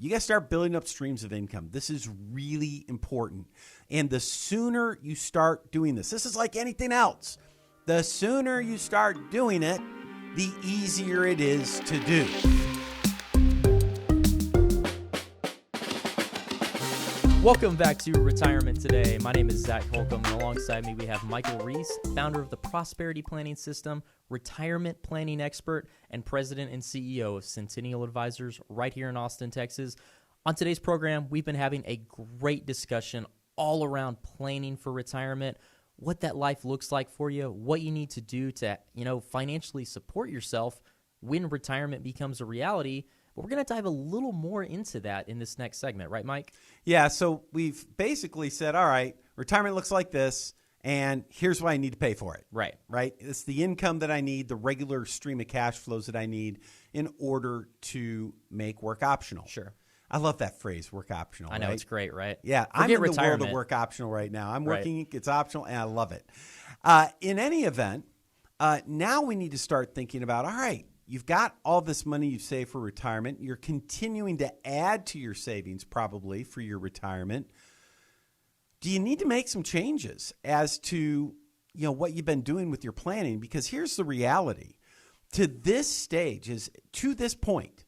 You got to start building up streams of income. This is really important. And the sooner you start doing this is like anything else. The sooner you start doing it, the easier it is to do. Welcome back to Retirement Today. My name is Zach Holcomb, and alongside me we have Michael Reese, founder of the Prosperity Planning System, retirement planning expert, and president and CEO of Centennial Advisors right here in Austin, Texas. On today's program, we've been having a great discussion all around planning for retirement, what that life looks like for you, what you need to do to, financially support yourself when retirement becomes a reality. But we're going to dive a little more into that in this next segment, right, Mike? Yeah, so we've basically said, all right, retirement looks like this, and here's what I need to pay for it. Right. It's the income that I need, the regular stream of cash flows that I need in order to make work optional. Sure. I love that phrase, work optional. I know, right? It's great, right? Yeah, Forget I'm in retirement. the world of work optional right now. I'm working, Right. It's optional, and I love it. In any event, now we need to start thinking about, all right, you've got all this money you've saved for retirement. You're continuing to add to your savings probably for your retirement. Do you need to make some changes as to, what you've been doing with your planning? Because here's the reality. To this point,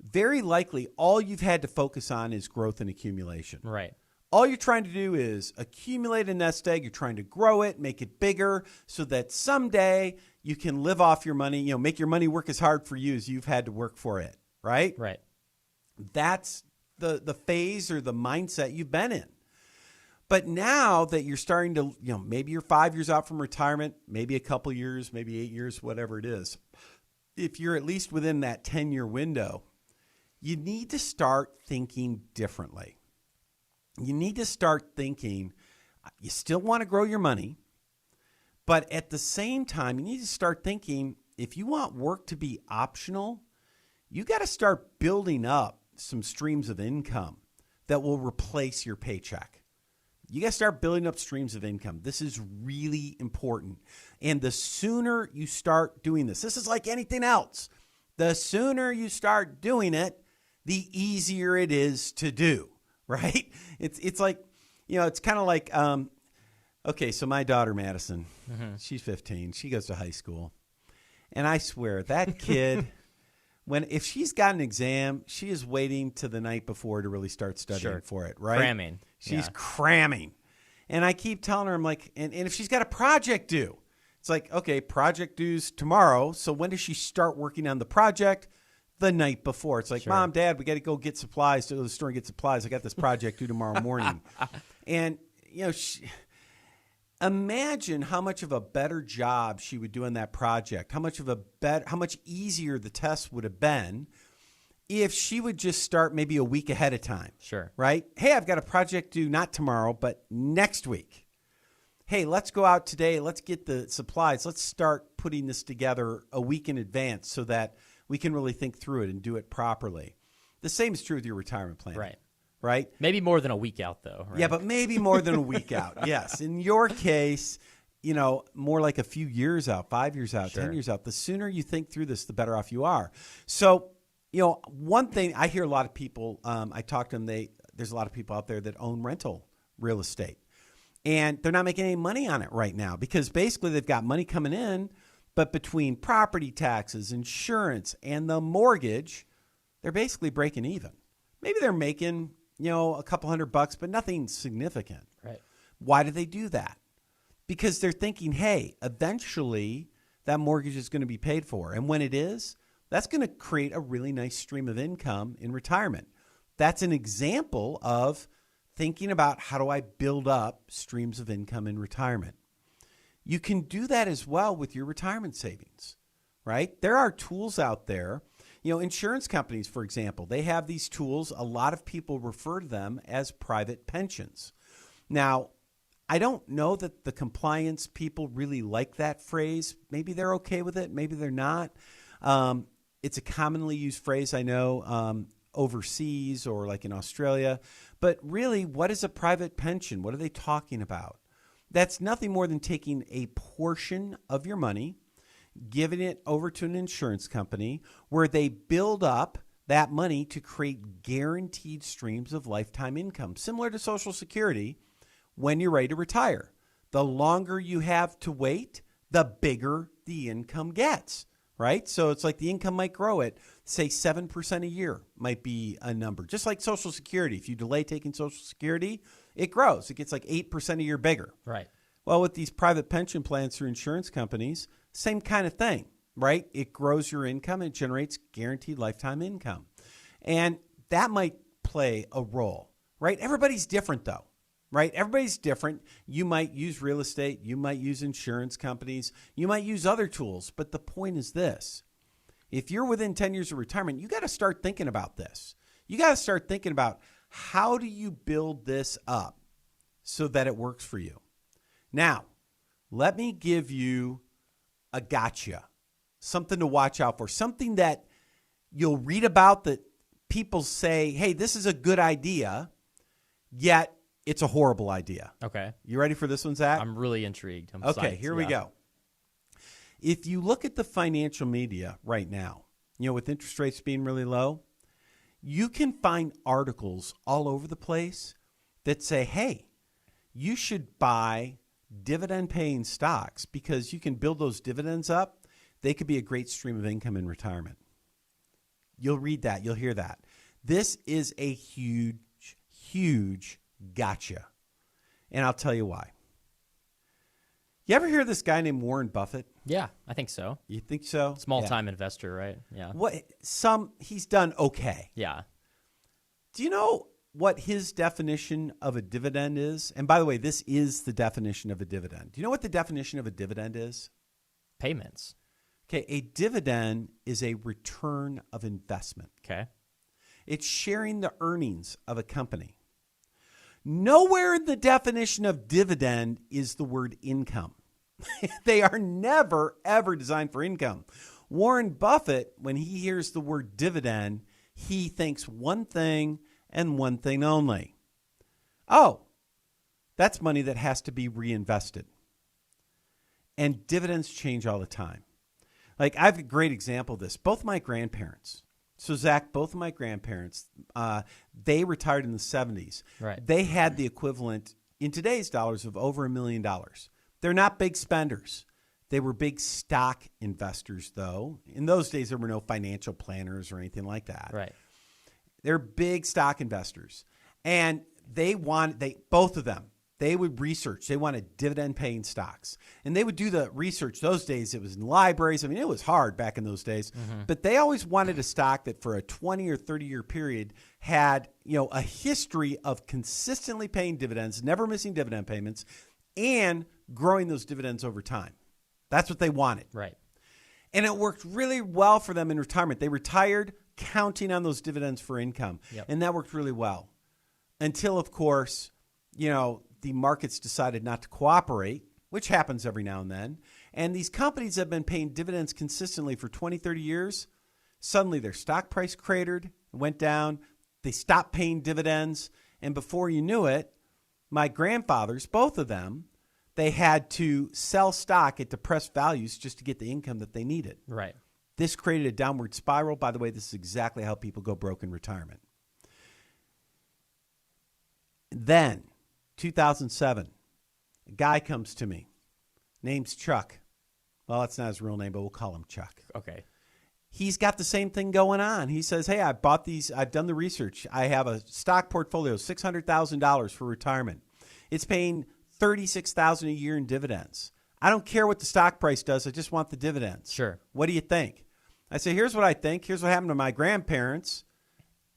very likely all you've had to focus on is growth and accumulation. Right. All you're trying to do is accumulate a nest egg. You're trying to grow it, make it bigger so that someday you can live off your money, make your money work as hard for you as you've had to work for it, right? Right. That's the phase or the mindset you've been in. But now that you're starting to, maybe you're 5 years out from retirement, maybe a couple years, maybe 8 years, whatever it is. If you're at least within that 10-year window, you need to start thinking differently. You need to start thinking, you still want to grow your money, but at the same time, you need to start thinking, if you want work to be optional, you got to start building up some streams of income that will replace your paycheck. You got to start building up streams of income. This is really important. And the sooner you start doing this is like anything else. The sooner you start doing it, the easier it is to do. Right? It's like, it's kind of like, okay, so my daughter, Madison, she's 15. She goes to high school. And I swear, that kid, if she's got an exam, she is waiting to the night before to really start studying for it, right? Cramming. She's cramming. And I keep telling her, I'm like, and if she's got a project due, it's like, okay, project due's tomorrow. So when does she start working on the project? The night before. It's like, Mom, Dad, we got to go get supplies, to go to the store and get supplies. I got this project due tomorrow morning. And, imagine how much of a better job she would do in that project, how much easier the test would have been if she would just start maybe a week ahead of time. Sure. Right? Hey, I've got a project due not tomorrow, but next week. Hey, let's go out today. Let's get the supplies. Let's start putting this together a week in advance so that we can really think through it and do it properly. The same is true with your retirement plan. Right? Maybe more than a week out, though. Right? Yeah, but maybe more than a week out. Yes. In your case, more like a few years out, 5 years out, 10 years out. The sooner you think through this, the better off you are. So, one thing I hear a lot of people, I talk to them, there's a lot of people out there that own rental real estate. And they're not making any money on it right now because basically they've got money coming in, but between property taxes, insurance, and the mortgage, they're basically breaking even. Maybe they're making, a couple $100, but nothing significant. Right. Why do they do that? Because they're thinking, hey, eventually that mortgage is going to be paid for. And when it is, that's going to create a really nice stream of income in retirement. That's an example of thinking about how do I build up streams of income in retirement. You can do that as well with your retirement savings, right? There are tools out there. Insurance companies, for example, they have these tools. A lot of people refer to them as private pensions. Now, I don't know that the compliance people really like that phrase. Maybe they're okay with it. Maybe they're not. It's a commonly used phrase, I know, overseas or like in Australia. But really, what is a private pension? What are they talking about? That's nothing more than taking a portion of your money, giving it over to an insurance company where they build up that money to create guaranteed streams of lifetime income, similar to Social Security when you're ready to retire. The longer you have to wait, the bigger the income gets, right? So it's like the income might grow at, say, 7% a year might be a number. Just like Social Security. If you delay taking Social Security, it grows. It gets like 8% a year bigger. Right. Well, with these private pension plans through insurance companies, same kind of thing, right? It grows your income and generates guaranteed lifetime income. And that might play a role, right? Everybody's different though, right? Everybody's different. You might use real estate. You might use insurance companies. You might use other tools. But the point is this. If you're within 10 years of retirement, you got to start thinking about this. You got to start thinking about how do you build this up so that it works for you. Now, let me give you a gotcha, something to watch out for, something that you'll read about that people say, hey, this is a good idea, yet it's a horrible idea. Okay. You ready for this one, Zach? I'm really intrigued. I'm okay, psyched. here we go. If you look at the financial media right now, with interest rates being really low, you can find articles all over the place that say, hey, you should buy dividend-paying stocks because you can build those dividends up. They could be a great stream of income in retirement. You'll read that. You'll hear that. This is a huge, huge gotcha. And I'll tell you why. You ever hear of this guy named Warren Buffett? Yeah, I think so. You think so? Small-time investor, right? Yeah. He's done okay. Yeah. Do you know what his definition of a dividend is? And by the way, this is the definition of a dividend. Do you know what the definition of a dividend is? Payments. Okay, a dividend is a return of investment. Okay. It's sharing the earnings of a company. Nowhere in the definition of dividend is the word income. They are never, ever designed for income. Warren Buffett, when he hears the word dividend, he thinks one thing and one thing only. Oh, that's money that has to be reinvested. And dividends change all the time. Like, I have a great example of this. Both my grandparents. So, Zach, both of my grandparents, they retired in the 70s. Right. They had the equivalent in today's dollars of over $1 million. They're not big spenders. They were big stock investors, though. In those days, there were no financial planners or anything like that. Right. They're big stock investors. And both of them, they would research. They wanted dividend-paying stocks. And they would do the research. Those days, it was in libraries. I mean, it was hard back in those days. Mm-hmm. But they always wanted a stock that for a 20 or 30-year period had, a history of consistently paying dividends, never missing dividend payments, and growing those dividends over time. That's what they wanted. Right. And it worked really well for them in retirement. They retired counting on those dividends for income. Yep. And that worked really well. Until, of course, the markets decided not to cooperate, which happens every now and then. And these companies have been paying dividends consistently for 20, 30 years. Suddenly their stock price cratered, went down. They stopped paying dividends. And before you knew it, my grandfathers, both of them, they had to sell stock at depressed values just to get the income that they needed. Right. This created a downward spiral. By the way, this is exactly how people go broke in retirement. Then, 2007, a guy comes to me, name's Chuck. Well, that's not his real name, but we'll call him Chuck. Okay. He's got the same thing going on. He says, hey, I bought these. I've done the research. I have a stock portfolio, $600,000 for retirement. It's paying $36,000 a year in dividends. I don't care what the stock price does. I just want the dividends. Sure. What do you think? I say, here's what I think. Here's what happened to my grandparents.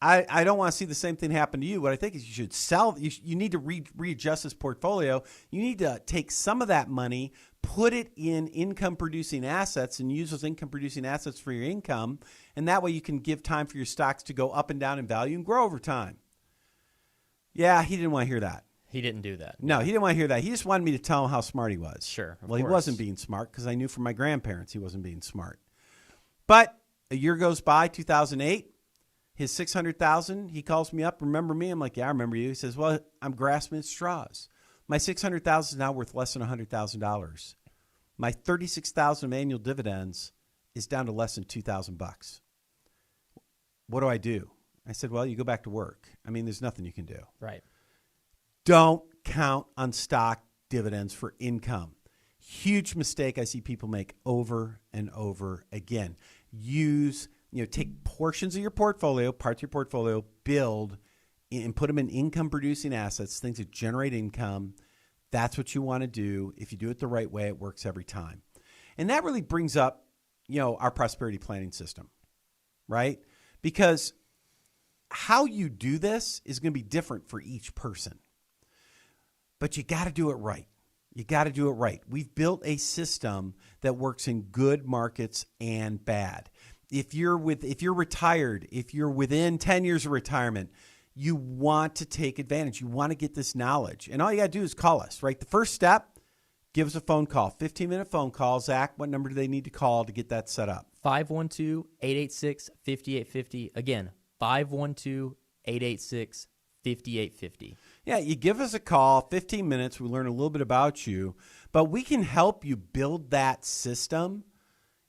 I don't want to see the same thing happen to you. What I think is you should sell. You need to readjust this portfolio. You need to take some of that money, put it in income-producing assets, and use those income-producing assets for your income. And that way you can give time for your stocks to go up and down in value and grow over time. Yeah, he didn't want to hear that. He didn't do that. No, he didn't want to hear that. He just wanted me to tell him how smart he was. Sure. Well, he wasn't being smart because I knew from my grandparents he wasn't being smart. But a year goes by, 2008. His $600,000, he calls me up, remember me? I'm like, yeah, I remember you. He says, well, I'm grasping at straws. My $600,000 is now worth less than $100,000. My $36,000 of annual dividends is down to less than $2,000. what do I do? I said, well, you go back to work. I mean, there's nothing you can do. Right. Don't count on stock dividends for income. Huge mistake I see people make over and over again. Take portions of your portfolio, parts of your portfolio, build and put them in income producing assets, things that generate income. That's what you want to do. If you do it the right way, it works every time. And that really brings up, our prosperity planning system, right? Because how you do this is going to be different for each person. But you got to do it right. You got to do it right. We've built a system that works in good markets and bad. If you're retired, if you're within 10 years of retirement, you want to take advantage. You want to get this knowledge. And all you got to do is call us, right? The first step, give us a phone call, 15-minute phone call. Zach, what number do they need to call to get that set up? 512-886-5850. Again, 512-886-5850. Yeah, you give us a call, 15 minutes. We learn a little bit about you, but we can help you build that system,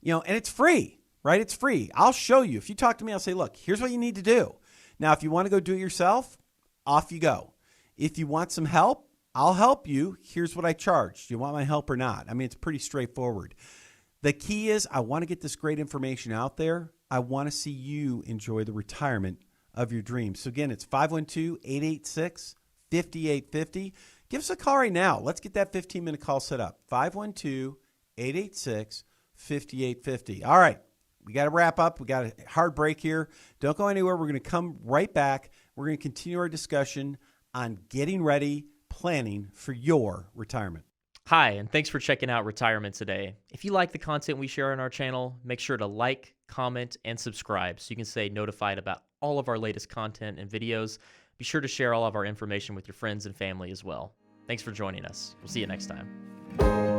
and it's free, right? It's free. I'll show you. If you talk to me, I'll say, look, here's what you need to do. Now, if you want to go do it yourself, off you go. If you want some help, I'll help you. Here's what I charge. Do you want my help or not? I mean, it's pretty straightforward. The key is I want to get this great information out there. I want to see you enjoy the retirement of your dreams. So again, it's 512-886-5850. Give us a call right now. Let's get that 15-minute call set up. 512-886-5850. All right. We got to wrap up. We got a hard break here. Don't go anywhere. We're going to come right back. We're going to continue our discussion on getting ready, planning for your retirement. Hi, and thanks for checking out Retirement Today. If you like the content we share on our channel, make sure to like, comment, and subscribe so you can stay notified about all of our latest content and videos. Be sure to share all of our information with your friends and family as well. Thanks for joining us. We'll see you next time.